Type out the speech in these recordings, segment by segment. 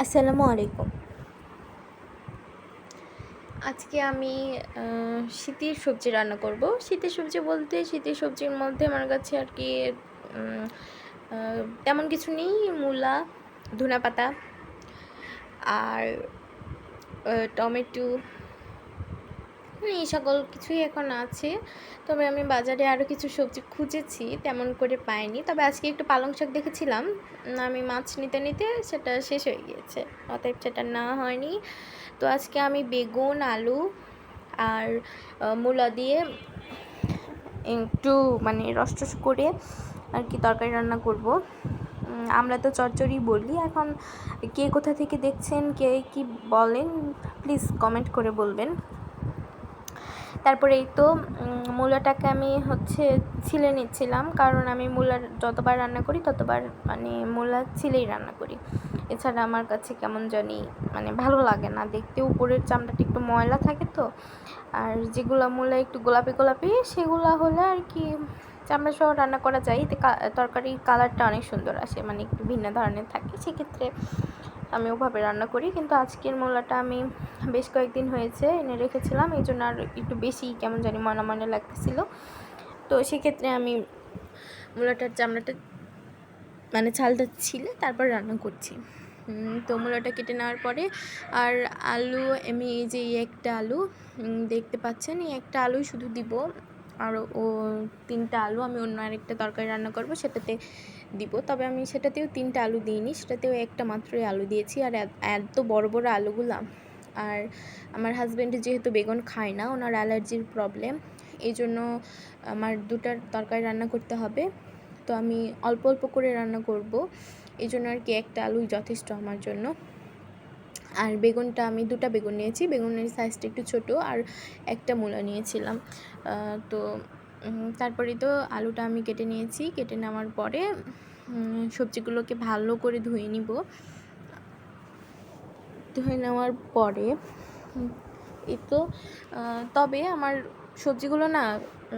আসসালামু আলাইকুম। আজকে আমি শীতের সবজি রান্না করব। শীতের সবজি বলতে শীতের সবজির মধ্যে আমার কাছে আর কি উম, তেমন কিছু নেই। মূলা, ধনেপাতা আর টমেটো, এই সকল কিছুই এখন আছে। তবে আমি বাজারে আরও কিছু সবজি খুঁজেছি, তেমন করে পাইনি। তবে আজকে একটু পালং শাক দেখেছিলাম, আমি মাছ নিতে নিতে সেটা শেষ হয়ে গিয়েছে, অতএব সেটা না হয়নি। তো আজকে আমি বেগুন, আলু আর মূলা দিয়ে একটু মানে রস করে আর কি তরকারি রান্না করব। আমরা তো চচ্চড়ি বলি। এখন কে কোথা থেকে দেখছেন, কে কি বলেন, প্লিজ কমেন্ট করে বলবেন। তারপরে এই তো মূলাটাকে আমি ছিলে নিচ্ছিলাম, কারণ আমি মূলা যতবার রান্না করি ততবার মানে মূলা ছিলেই রান্না করি। এছাড়া আমার কাছে কেমন জানি মানে ভালো লাগে না দেখতে, উপরের চামড়াটা একটু ময়লা থাকে তো। আর যেগুলো মূলা একটু গোলাপি গোলাপি সেগুলো হলে আর কি চামড়া সহ রান্না করা যায়, এতে তরকারির কালারটা অনেক সুন্দর আসে, মানে একটু ভিন্ন ধরনের থাকে, সেক্ষেত্রে আমি ওভাবে রান্না করি। কিন্তু আজকের মূলাটা আমি বেশ কয়েকদিন হয়েছে এনে রেখেছিলাম, এই জন্য আর একটু বেশি কেমন জানি ময়লা ময়লা লাগতেছিল। তো সেক্ষেত্রে আমি মূলাটার চামড়াটা মানে ছালটা ছিলে তারপর রান্না করছি। তো মূলাটা কেটে নেওয়ার পরে আর আলু, আমি এই যে একটা আলু দেখতে পাচ্ছেন, এই একটা আলুই শুধু দিব। আর ও 3টা আলু আমি অন্য আরেকটা তরকারি রান্না করব সেটাতে দিব। তবে আমি সেটাতেও 3টা আলু দিইনি, সেটাতেও একটা মাত্রই আলু দিয়েছি। আর এত বড় বড় আলুগুলা। আর আমার হাজব্যান্ড যেহেতু বেগুন খায় না, ওনার অ্যালার্জির প্রবলেম, এই জন্য আমার 2টা তরকারি রান্না করতে হবে। তো আমি অল্প অল্প করে রান্না করব, এই জন্য আর কি একটা আলুই যথেষ্ট আমার জন্য। আর বেগুনটা আমি 2টা বেগুন নিয়েছি, বেগুনের সাইজটা একটু ছোট, আর একটা মূলা নিয়েছিলাম। তো তারপরে তো আলুটা আমি কেটে নিয়েছি, কেটে নেওয়ার পরে সবজিগুলোকে ভালো করে ধুয়ে নিব। ধুয়ে নেওয়ার পরে এই তো তবে আমার সবজিগুলো না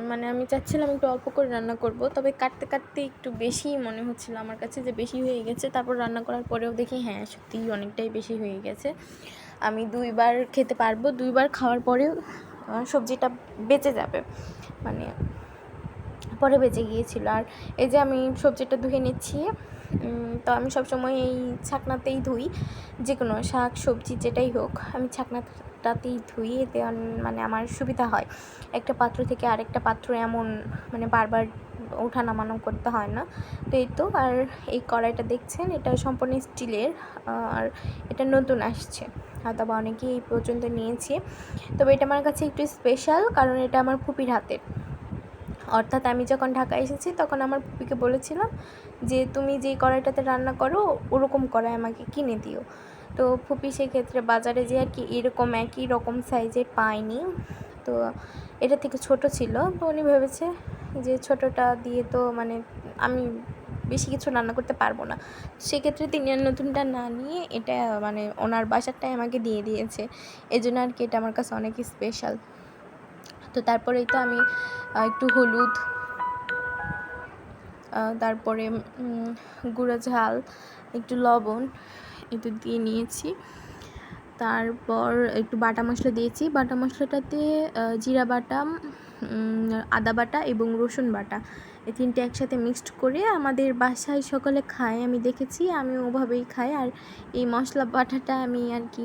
মানে আমি চাচ্ছিলাম একটু অল্প করে রান্না করব, তবে কাটতে কাটতে একটু বেশিই মনে হচ্ছিল আমার কাছে যে বেশি হয়ে গেছে। তারপর রান্না করার পরেও দেখি হ্যাঁ সত্যিই অনেকটাই বেশি হয়ে গেছে। আমি 2বার খেতে পারবো, 2বার খাওয়ার পরেও সবজিটা বেঁচে যাবে, মানে পরে বেঁচে গিয়েছিল। আর এই যে আমি সবজিটা ধুয়ে নিচ্ছি, তো আমি সবসময় এই ছাকনাতেই ধুই, যে কোনো শাক সবজি যেটাই হোক আমি ছাকনাটাতেই ধুই, এতে মানে আমার সুবিধা হয়, একটা পাত্র থেকে আরেকটা পাত্র এমন মানে বারবার ওঠা নামানো করতে হয় না। তো এই তো, আর এই কড়াইটা দেখছেন এটা সম্পূর্ণ স্টিলের, আর এটা নতুন আসছে, হয়তো বা অনেকেই এই পর্যন্ত নিয়েছে। তবে এটা আমার কাছে একটু স্পেশাল, কারণ এটা আমার ফুপির হাতের। অর্থাৎ আমি যখন ঢাকা এসেছি তখন আমার ফুপিকে বলেছিলাম যে তুমি যেই কড়াইটাতে রান্না করো ওরকম কড়াই আমাকে কিনে দিও। তো ফুপি সেক্ষেত্রে বাজারে যে আর কি এরকম একই রকম সাইজের পায়নি, তো এটা থেকে ছোট ছিল। তো উনি ভেবেছে যে ছোটোটা দিয়ে তো মানে আমি বেশি কিছু রান্না করতে পারবো না, সেক্ষেত্রে তিনি আর নতুনটা না নিয়ে এটা মানে ওনার বাসারটাই আমাকে দিয়ে দিয়েছে। এই জন্য আর কি এটা আমার কাছে অনেক স্পেশাল। তো তারপরেই তো আমি একটু হলুদ, তারপরে গুঁড়া ঝাল, একটু লবণ একটু দিয়ে নিয়েছি। তারপর একটু বাটা মশলা দিয়েছি, বাটা মশলাটাতে জিরা বাটা, আদা বাটা এবং রসুন বাটা, এই 3টে একসাথে মিক্সড করে আমাদের বাসায় সকলে খায়, আমি দেখেছি, আমি ওভাবেই খাই। আর এই মশলা বাটাটা আমি আর কি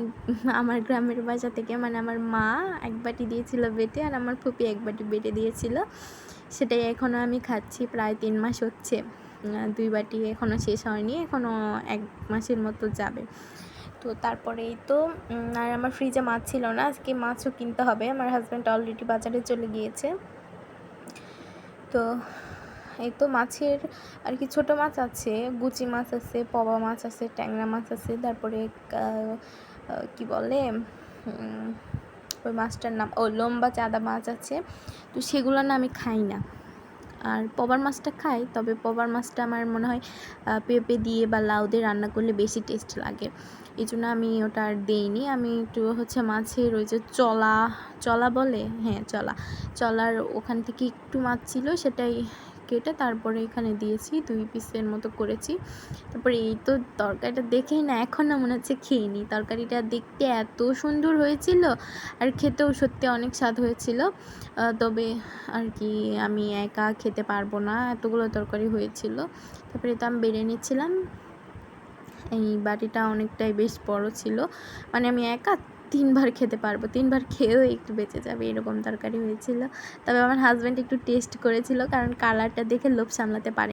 আমার গ্রামের বাসা থেকে মানে আমার মা 1 বাটি দিয়েছিল বেটে, আর আমার ফুপি 1 বাটি বেটে দিয়েছিল, সেটাই এখনও আমি খাচ্ছি। প্রায় 3 মাস হচ্ছে, 2 বাটি এখনও শেষ হয়নি, এখনও 1 মাসের মতো যাবে। তো তারপরেই তো আর আমার ফ্রিজে মাছ ছিল না, আজকে মাছও কিনতে হবে, আমার হাজব্যান্ড অলরেডি বাজারে চলে গিয়েছে। তো এই তো মাছের আর কি ছোটো মাছ আছে, গুচি মাছ আছে, পবা মাছ আছে, ট্যাংরা মাছ আছে, তারপরে কি বলে ওই মাছটার নাম লম্বা চাঁদা মাছ আছে। তো সেগুলো না আমি খাই না, আর পবার মাছটা খাই, তবে পবার মাছটা আমার মনে হয় পেঁপে দিয়ে বা লাউ দিয়ে রান্না করলে বেশি টেস্ট লাগে, এই জন্য আমি ওটা আর দিইনি। আমি একটু মাছের ওই যে চলা বলে, হ্যাঁ চলার ওখান থেকে একটু মাছ ছিল, সেটাই কেটে তারপরে এখানে দিয়েছি, 2 পিসের মতো করেছি। তারপরে এই তো তরকারিটা দেখেই না এখন না মনে হচ্ছে খেয়ে নিই। তরকারিটা দেখতে এত সুন্দর হয়েছিল আর খেতেও সত্যি অনেক স্বাদ হয়েছিল। তবে আর কি আমি একা খেতে পারবো না, এতগুলো তরকারি হয়েছিল। তারপরে তো আমি বেড়ে নিচ্ছিলাম। এই বাটিটা অনেকটাই বেশ বড় ছিল, মানে আমি একা 3 বার খেতে পারবো, 3 বার খেয়েও একটু বেঁচে যাবে এরকম তরকারি হয়েছিল। তবে আমার হাজব্যান্ড একটু টেস্ট করেছিল, কারণ কালারটা দেখে লোভ সামলাতে পারে